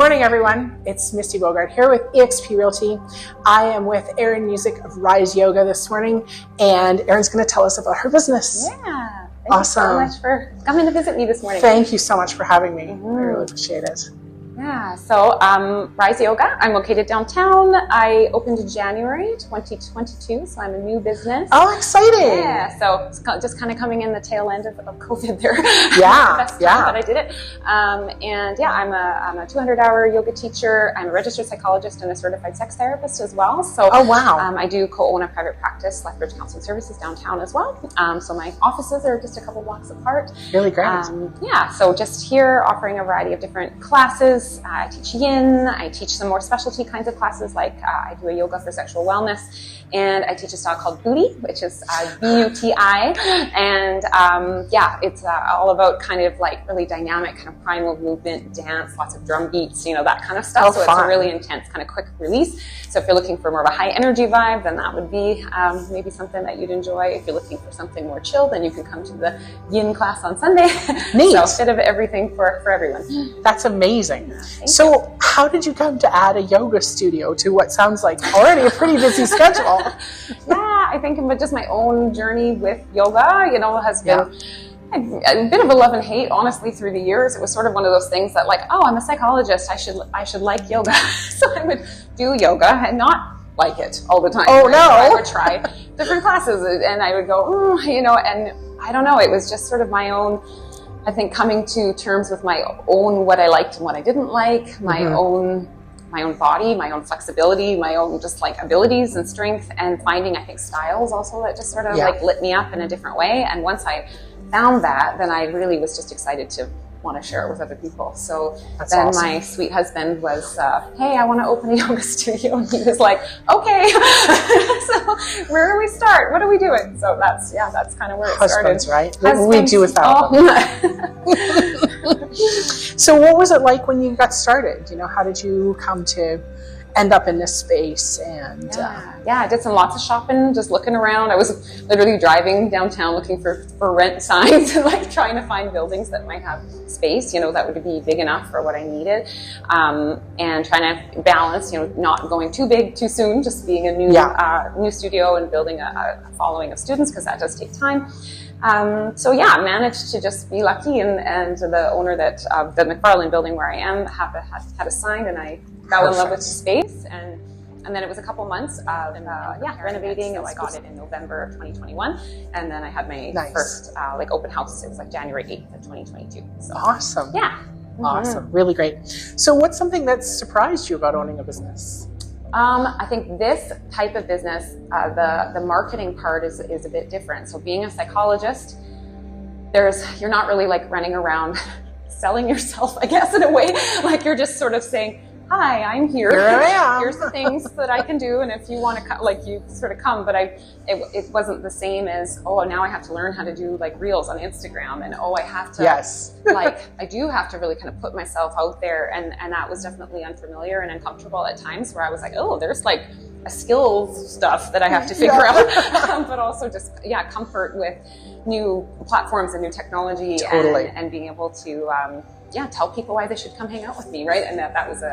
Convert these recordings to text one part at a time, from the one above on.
morning, everyone. It's Misty Bogard here with eXp Realty. I am with Erin Musick of Rise Yoga this morning, and Erin's going to tell us about her business. Yeah. Awesome. Thank you so much for coming to visit me this morning. Thank you so much for having me. I really appreciate it. Yeah, so Rise Yoga, I'm located downtown. I opened in January 2022, so I'm a new business. Oh, exciting. Yeah, so it's just kind of coming in the tail end of COVID there. Yeah, Best time that I did it. And yeah, I'm a 200-hour yoga teacher. I'm a registered psychologist and a certified sex therapist as well. So oh, wow. I do co-own a private practice, Lethbridge Counseling Services downtown as well. So my offices are just a couple blocks apart. Really great. Yeah, so just here offering a variety of different classes. I teach yin, I teach some more specialty kinds of classes, like I do a yoga for sexual wellness, and I teach a style called Buti, which is B-U-T-I, and yeah, it's all about kind of like really dynamic kind of primal movement, dance, lots of drum beats, you know, that kind of stuff. Oh, so fun. It's a really intense kind of quick release. So if you're looking for more of a high energy vibe, then that would be maybe something that you'd enjoy. If you're looking for something more chill, then you can come to the yin class on Sunday. Neat. So a bit of everything for everyone. That's amazing. Thank So how did you come to add a yoga studio to what sounds like already a pretty busy schedule? Yeah, I think just my own journey with yoga, you know, has been a bit of a love and hate, honestly, through the years. It was sort of one of those things that, like, oh, I'm a psychologist, I should like yoga. So I would do yoga and not like it all the time. Oh, right? no. So I would try different classes and I would go, you know, and I don't know, it was just sort of my own, I think, coming to terms with my own, what I liked and what I didn't like, my own body, my own flexibility, my own just like abilities and strength, and finding, I think, styles also that just sort of like lit me up in a different way. And once I found that, then I really was just excited to want to share it with other people. So That's then awesome. my sweet husband was, hey, I want to open a yoga studio. And he was like, okay, so where do we start? What are we doing? So that's kind of where it Husbands, started. right? We do without them. So what was it like when you got started? You know, how did you come to end up in this space? And I did lots of shopping, just looking around. I was literally driving downtown looking for rent signs and like trying to find buildings that might have space, you know, that would be big enough for what I needed, and trying to balance, you know, not going too big too soon, just being a new studio and building a following of students, because that does take time. So yeah, I managed to just be lucky, and the owner that the McFarlane building where I am had a sign, and I fell in love with the space, and then it was a couple months of renovating, and I got it in November of 2021, and then I had my first like open house. It was like January 8th of 2022. So awesome. Yeah. Awesome. Really great. So what's something that surprised you about owning a business? I think this type of business, the marketing part is a bit different. So being a psychologist, you're not really like running around selling yourself, I guess, in a way. Like you're just sort of saying, hi, I'm here. Here I am. Here's the things that I can do, and if you want to, like, you sort of come. But it wasn't the same as, oh, now I have to learn how to do like reels on Instagram, and oh, I have to, like, I do have to really kind of put myself out there, and that was definitely unfamiliar and uncomfortable at times, where I was like, oh, there's like a skills stuff that I have to figure out, but also just comfort with new platforms and new technology, and being able to tell people why they should come hang out with me, right? And that was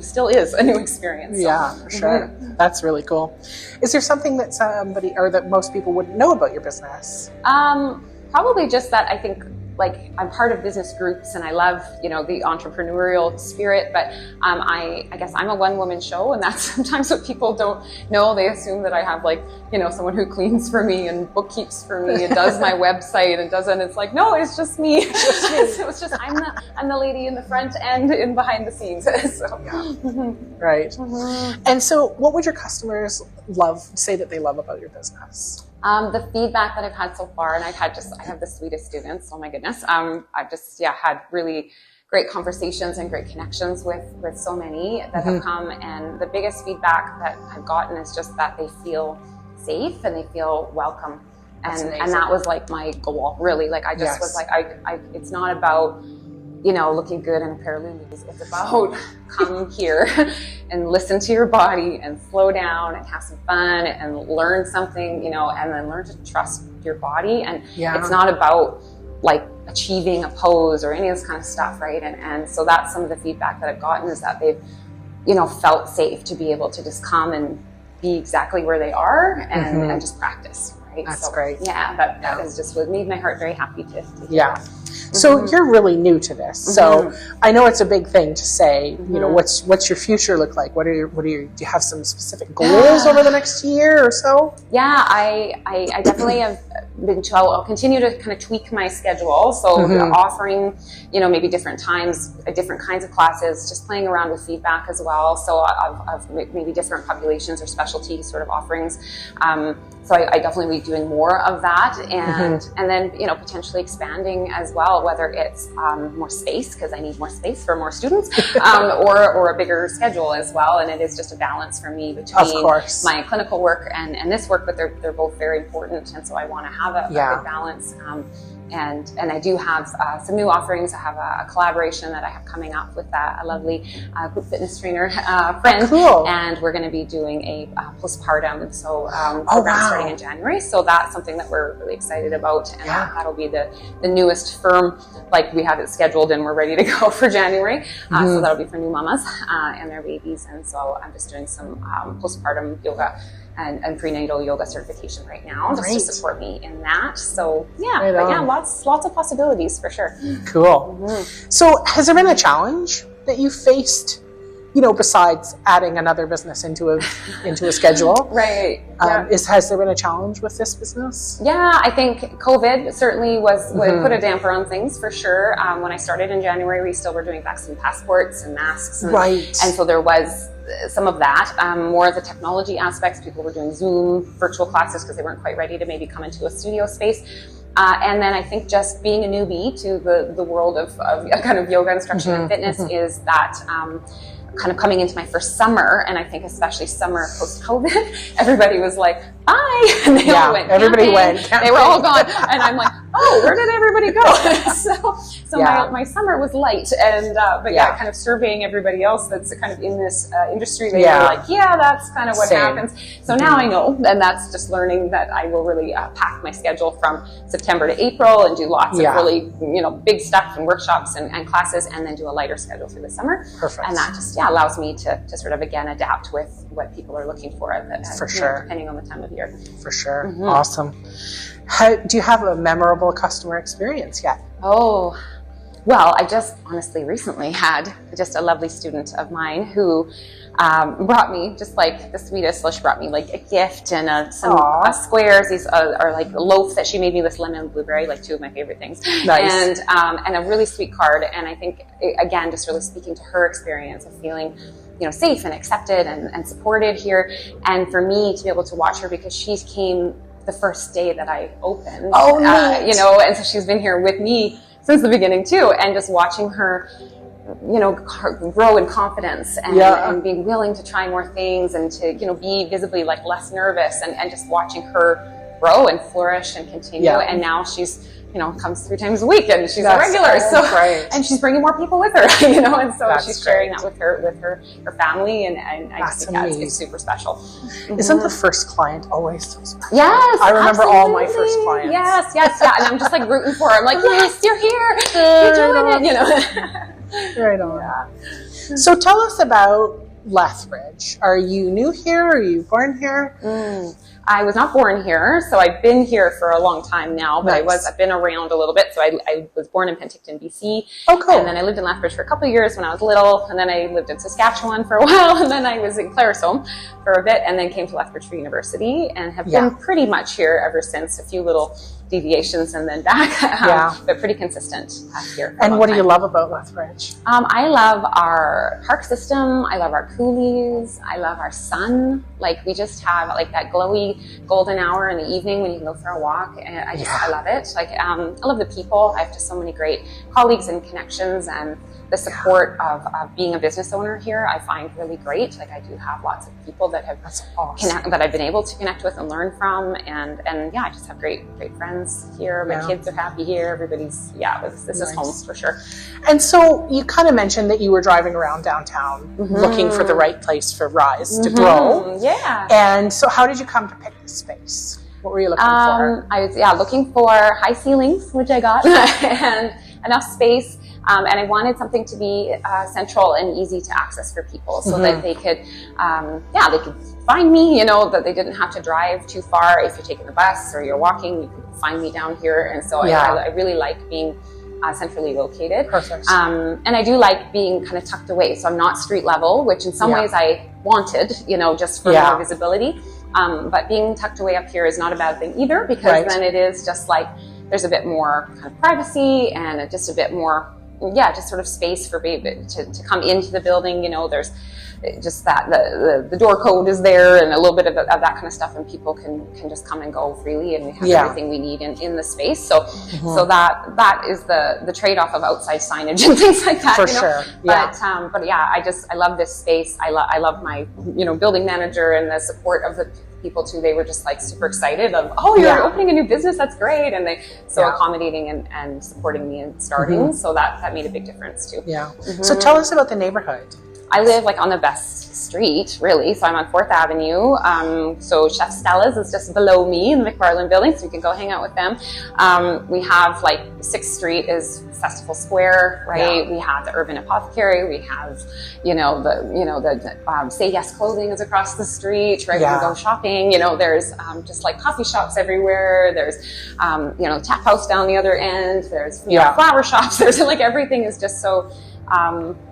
still is a new experience. So. Yeah, for sure. That's really cool. Is there something that somebody, or that most people wouldn't know about your business? Probably just that I think, like, I'm part of business groups and I love, you know, the entrepreneurial spirit, but I guess I'm a one-woman show, and that's sometimes what people don't know. They assume that I have, like, you know, someone who cleans for me and bookkeeps for me and does my website and doesn't. It's like, no, it's just me. So it's just I'm the lady in the front and in behind the scenes. So. Right. And so what would your customers say that they love about your business? The feedback that I've had so far, and I have the sweetest students, oh my goodness. I've just had really great conversations and great connections with so many that have come, and the biggest feedback that I've gotten is just that they feel safe and they feel welcome. And that was like my goal, really. Like I just was like, it's not about, you know, looking good in a pair of Lulu's. It's about come here and listen to your body and slow down and have some fun and learn something, you know, and then learn to trust your body. And it's not about like achieving a pose or any of this kind of stuff, right? And so that's some of the feedback that I've gotten, is that they've, you know, felt safe to be able to just come and be exactly where they are and just practice, right? That's great. Yeah, that is just what made my heart very happy to yeah. That. So you're really new to this. So I know it's a big thing to say, you know, what's your future look like? What are your, do you have some specific goals over the next year or so? Yeah, I definitely have been, I'll continue to kind of tweak my schedule. So offering, you know, maybe different times, different kinds of classes, just playing around with feedback as well. So I've maybe different populations or specialty sort of offerings. So I definitely will be doing more of that, and then, you know, potentially expanding as well, whether it's more space, because I need more space for more students, or a bigger schedule as well. And it is just a balance for me between my clinical work and this work, but they're both very important, and so I want to have a good balance. And I do have some new offerings. I have a collaboration that I have coming up with a lovely group fitness trainer friend, and we're going to be doing a postpartum program starting in January. So that's something that we're really excited about, and that'll be the newest firm. Like, we have it scheduled and we're ready to go for January. So that'll be for new mamas and their babies. And so I'm just doing some postpartum yoga and prenatal yoga certification right now, just to support me in that. So lots of possibilities for sure. Cool. So has there been a challenge that you faced, you know, besides adding another business into a schedule? Right. Has there been a challenge with this business? Yeah, I think COVID certainly would put a damper on things for sure. When I started in January, we still were doing vaccine passports and masks. And so there was some of that, more of the technology aspects. People were doing Zoom virtual classes because they weren't quite ready to maybe come into a studio space. And then I think just being a newbie to the world of kind of yoga instruction and fitness is that kind of coming into my first summer, and I think especially summer post-COVID, everybody was like, bye, and they all went everybody went camping. They were all gone, and I'm like, oh, where did everybody go? So my summer was light, and but kind of surveying everybody else that's kind of in this industry, they were like, that's kind of what happens. So now I know, and that's just learning that I will really pack my schedule from September to April and do lots of really, you know, big stuff and workshops and classes, and then do a lighter schedule through the summer. Perfect. And that just allows me to sort of again adapt with what people are looking for, for sure, depending on the time of year. For sure. Awesome. Do you have a memorable customer experience yet? Oh, well, I just honestly recently had just a lovely student of mine who brought me, just like the sweetest, she brought me like a gift and some squares. These are like a loaf that she made me with lemon and blueberry, like two of my favorite things. Nice. And a really sweet card. And I think, again, just really speaking to her experience of feeling, you know, safe and accepted and supported here. And for me to be able to watch her, because she came the first day that I opened. Oh, neat. You know, and so she's been here with me since the beginning too, and just watching her, you know, grow in confidence and being willing to try more things and to, you know, be visibly like less nervous and just watching her grow and flourish and continue. And now she's, you know, comes 3 times a week and she's a regular. So and she's bringing more people with her, you know, and so she's sharing that with her family, and I just think it's super special. Isn't the first client always so special? Yes, I remember all my first clients. Yes, and I'm just like rooting for her. I'm like, yes, you're here, you're doing it, you know. Right on. So tell us about Lethbridge. Are you new here? Are you born here? I was not born here, so I've been here for a long time now, but I've been around a little bit. So I was born in Penticton, BC. Oh, cool. And then I lived in Lethbridge for a couple of years when I was little, and then I lived in Saskatchewan for a while, and then I was in Claresholm for a bit, and then came to Lethbridge for university, and have been pretty much here ever since. A few little deviations and then back, but pretty consistent here. And what do you love about Lethbridge? I love our park system. I love our coolies. I love our sun. Like, we just have like that glowy golden hour in the evening when you can go for a walk. And I love it. Like, I love the people. I have just so many great colleagues and connections, and the support of being a business owner here, I find really great. Like, I do have lots of people that have that I've been able to connect with and learn from, and I just have great friends here. My kids are happy here. Everybody's this is home for sure. And so you kind of mentioned that you were driving around downtown looking for the right place for Rise to grow. Yeah. And so how did you come to pick this space? What were you looking for? I was looking for high ceilings, which I got, and enough space. And I wanted something to be central and easy to access for people, so that they could, they could find me. That they didn't have to drive too far. If you're taking the bus or you're walking, you could find me down here. And so I really like being centrally located. Perfect. And I do like being kind of tucked away, so I'm not street level, which in some ways I wanted, just for more visibility. But being tucked away up here is not a bad thing either, because then it is just like there's a bit more kind of privacy and just a bit more, just sort of space for baby to come into the building. There's just that the door code is there, and a little bit of that kind of stuff, and people can just come and go freely, and we have everything we need in the space. So so that is the trade-off of outside signage and things like that. For sure. But I love this space. I love my building manager and the support of the people too. They were just like super excited of, you're opening a new business, that's great, and they accommodating and supporting me in starting. So that made a big difference too. So tell us about the neighborhood. I live like on the best street, really. So I'm on 4th Avenue. So Chef Stella's is just below me in the McFarland building, so you can go hang out with them. We have like 6th Street is Festival Square, right? We have the Urban Apothecary. We have, the Say Yes Clothing is across the street, right? We can go shopping. There's just like coffee shops everywhere. There's, tap house down the other end. There's flower shops. There's like everything is just so.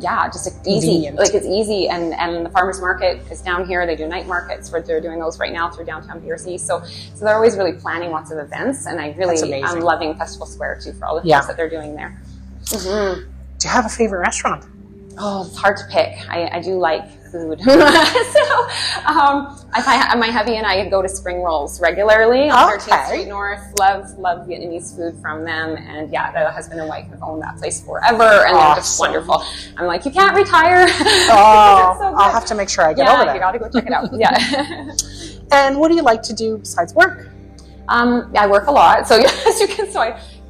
Just easy. Convenient. Like it's easy, and the farmers market is down here. They do night markets, where they're doing those right now through downtown BRC. So they're always really planning lots of events, and I'm loving Festival Square too for all the things that they're doing there. Do you have a favorite restaurant? Oh, it's hard to pick. I do like food. So if my hubby and I go to Spring Rolls regularly on 13th Street North. Love Vietnamese food from them. And the husband and wife have owned that place forever, and they're just wonderful. I'm like, you can't retire. I'll have to make sure I get over there. You gotta go check it out. And what do you like to do besides work? I work a lot. So as you can,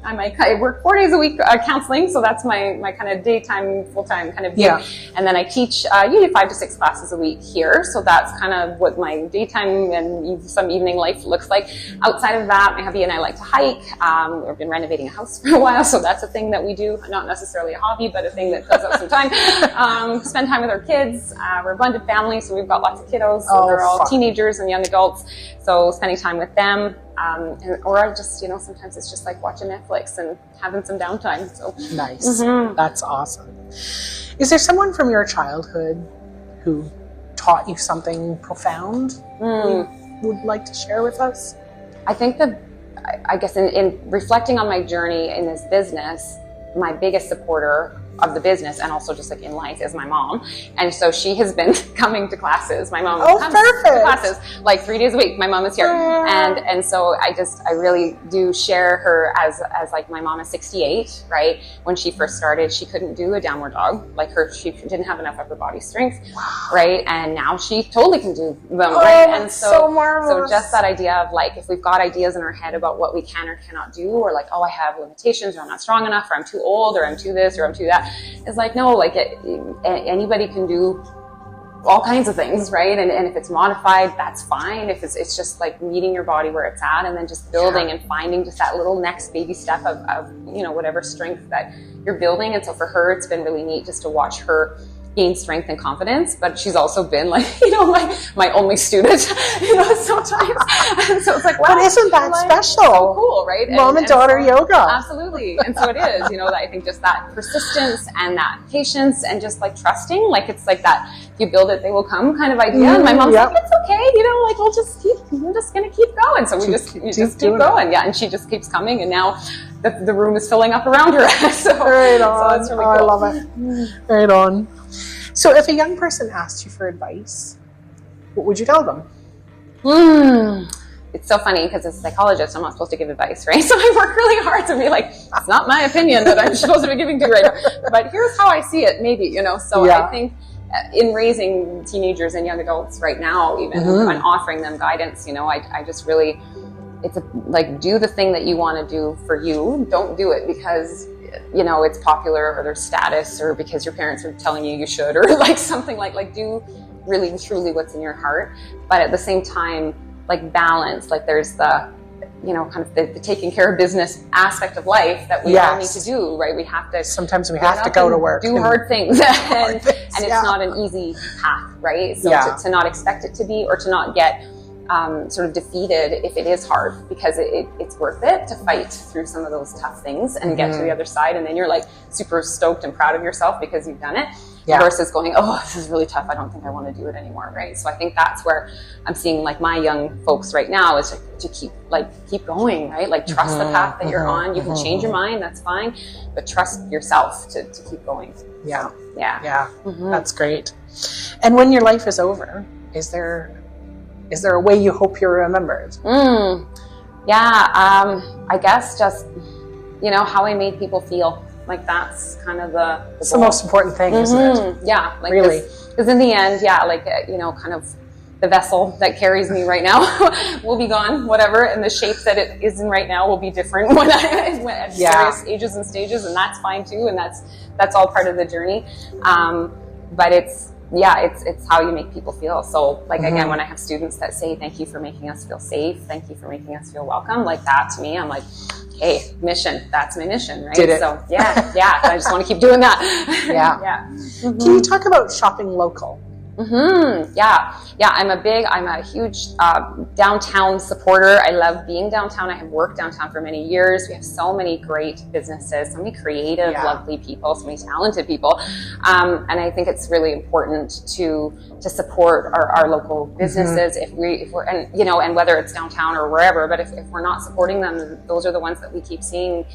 I work 4 days a week counseling, so that's my kind of daytime, full-time kind of gig. And then I teach usually 5 to 6 classes a week here, so that's kind of what my daytime and some evening life looks like. Outside of that, my hubby and I like to hike. We've been renovating a house for a while, so that's a thing that we do, not necessarily a hobby, but a thing that does up some time. Spend time with our kids. We're a blended family, so we've got lots of kiddos, so they're all teenagers and young adults, so spending time with them. Or just, sometimes it's just like watching Netflix and having some downtime. So nice. That's awesome. Is there someone from your childhood who taught you something profound you would like to share with us? I think I guess in reflecting on my journey in this business, my biggest supporter of the business, and also just like in life, is my mom. And so she has been coming to classes. My mom comes to classes like 3 days a week. My mom is here. And so I really do share her as like, my mom is 68, right? When she first started, she couldn't do a downward dog. Like she didn't have enough upper body strength, right? And now she totally can do them, right? And so marvelous. So just that idea of like, if we've got ideas in our head about what we can or cannot do, or like, I have limitations, or I'm not strong enough, or I'm too old, or I'm too this, or I'm too that. It's like, no, like anybody can do all kinds of things, right? And if it's modified, that's fine. If it's just like meeting your body where it's at, and then just building and finding just that little next baby step of whatever strength that you're building. And so for her, it's been really neat just to watch her gain strength and confidence, but she's also been like, my only student, sometimes. And so it's like, wow. But isn't that special? So cool, right? Mom and daughter yoga. Absolutely. And so it is, I think just that persistence and that patience and just like trusting, like it's like that, if you build it, they will come kind of idea. And my mom's like, it's okay, we're just going to keep going. So we just keep going. Yeah. And she just keeps coming. And now the room is filling up around her. So right on. So it's really cool. I love it. Right on. So if a young person asked you for advice, what would you tell them? It's so funny because as a psychologist, I'm not supposed to give advice, right? So I work really hard to be like, it's not my opinion that I'm supposed to be giving to you right now, but here's how I see it, maybe, So I think in raising teenagers and young adults right now, even and offering them guidance, I just really, it's like, do the thing that you want to do for you. Don't do it because it's popular, or there's status, or because your parents are telling you should, or like something like do really truly what's in your heart. But at the same time, like balance, like there's the, you know, kind of the taking care of business aspect of life that we all need to do, right? We have to, sometimes we have to go to work, do hard things, and it's yeah. not an easy path, right? So to not expect it to be, or to not get sort of defeated if it is hard, because it's worth it to fight through some of those tough things and get to the other side, and then you're like super stoked and proud of yourself because you've done it, versus going, oh, this is really tough, I don't think I want to do it anymore, right? So I think that's where I'm seeing like my young folks right now is to keep going, right? Like trust the path that you're on. You can change your mind, that's fine, but trust yourself to keep going. Yeah. So, yeah. That's great. And when your life is over, is there a way you hope you're remembered? I guess just, you know, how I made people feel. Like that's kind of it's the most important thing, isn't it? Yeah, like really. Because in the end, like you know, kind of the vessel that carries me right now will be gone, whatever, and the shape that it is in right now will be different when at various ages and stages, and that's fine too, and that's all part of the journey. But it's how you make people feel. So like again, when I have students that say, thank you for making us feel safe, thank you for making us feel welcome, like that to me, I'm like, hey, mission, that's my mission, right? Did it. So I just want to keep doing that. Can you talk about shopping local? I'm a huge downtown supporter. I love being downtown. I have worked downtown for many years. We have so many great businesses, so many creative, lovely people, so many talented people. And I think it's really important to support our local businesses if we're, and you know, and whether it's downtown or wherever, but if we're not supporting them, those are the ones that we keep seeing,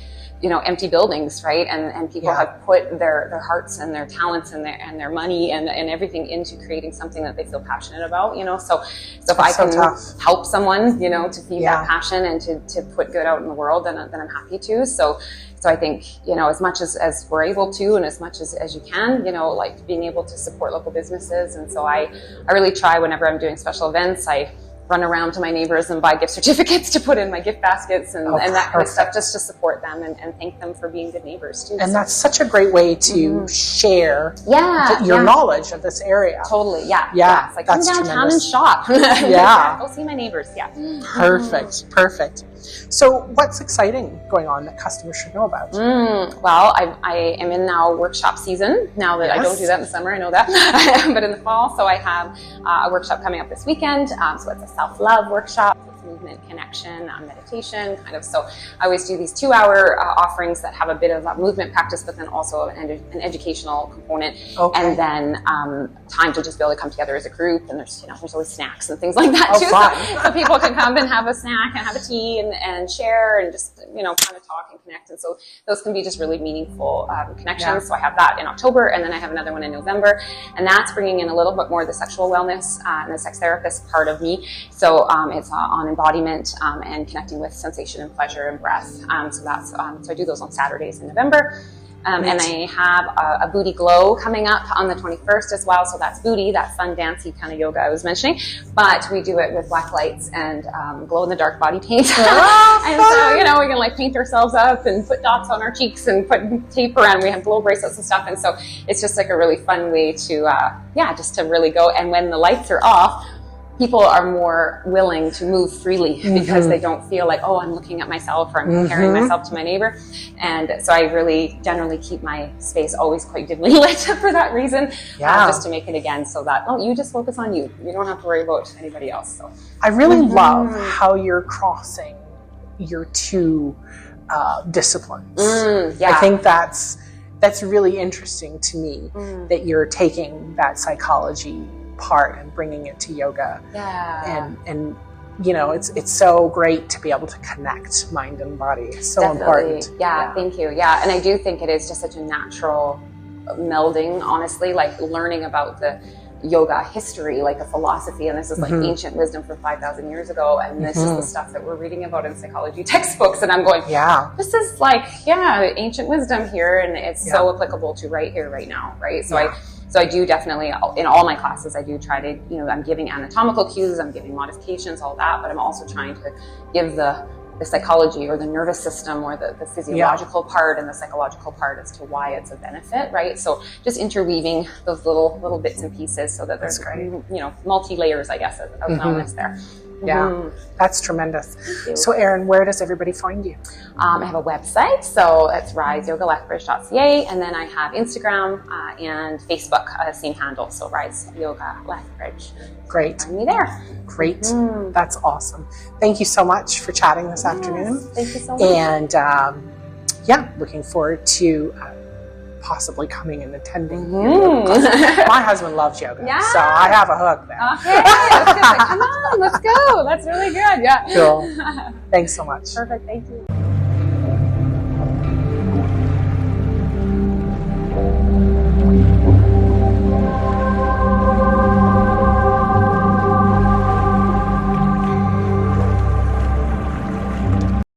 you know, empty buildings, right? And people have put their hearts and their talents and their money and everything into creating something that they feel passionate about, you know. So if I can help someone, you know, to feed that passion and to put good out in the world, then I'm happy to. So I think, you know, as much as we're able to, and as much as you can, you know, like being able to support local businesses. And so I really try, whenever I'm doing special events, I run around to my neighbors and buy gift certificates to put in my gift baskets and that kind of stuff, just to support them and thank them for being good neighbors too. And that's such a great way to share your knowledge of this area. Totally, It's like, come downtown and shop. Go see my neighbors, Perfect. So what's exciting going on that customers should know about? Well, I am in now workshop season, now that I don't do that in the summer, I know that, but in the fall. So I have a workshop coming up this weekend. So it's a self-love workshop. Movement, connection, meditation, kind of. So I always do these 2-hour offerings that have a bit of a movement practice, but then also an educational component, and then time to just be able to come together as a group. And there's always snacks and things like that too, so people can come and have a snack and have a tea and share and just kind of talk and connect. And so those can be just really meaningful connections. So I have that in October, and then I have another one in November, and that's bringing in a little bit more of the sexual wellness and the sex therapist part of me. So it's on embodiment and connecting with sensation and pleasure and breath. So I do those on Saturdays in November. And I have a Buti Glow coming up on the 21st as well. So that's Buti, that fun, dancey kind of yoga I was mentioning. But we do it with black lights and glow-in-the-dark body paint. And so, we can like paint ourselves up and put dots on our cheeks and put tape around. We have glow bracelets and stuff. And so it's just like a really fun way to, just to really go. And when the lights are off, people are more willing to move freely because they don't feel like, oh, I'm looking at myself or I'm comparing myself to my neighbor. And so I really generally keep my space always quite dimly lit for that reason, just to make it again so that, you just focus on you. You don't have to worry about anybody else. So I really love how you're crossing your two disciplines. I think that's really interesting to me, that you're taking that psychology part and bringing it to yoga, and it's so great to be able to connect mind and body. It's so important. Thank you. And I do think it is just such a natural melding, honestly, like learning about the yoga history, like a philosophy, and this is like ancient wisdom from 5,000 years ago, and this is the stuff that we're reading about in psychology textbooks, and I'm going, this is like ancient wisdom here, and it's so applicable to right here, right now, right? So I do definitely, in all my classes, I do try to, I'm giving anatomical cues, I'm giving modifications, all that, but I'm also trying to give the psychology or the nervous system or the physiological part and the psychological part as to why it's a benefit, right? So just interweaving those little bits and pieces so that there's, multi-layers, I guess, of wellness there. Yeah, that's tremendous. So Erin, where does everybody find you? I have a website, so it's riselyogalethbridge.ca, and then I have Instagram and Facebook, same handle, so Rise Yoga Lethbridge. Great. Find me there. Great. That's awesome. Thank you so much for chatting this afternoon. Thank you so much. And yeah, looking forward to possibly coming and attending. My husband loves yoga, so I have a hook there. Okay, let's get it. Come on, let's go. That's really good. Yeah. Cool. Thanks so much. Perfect. Thank you.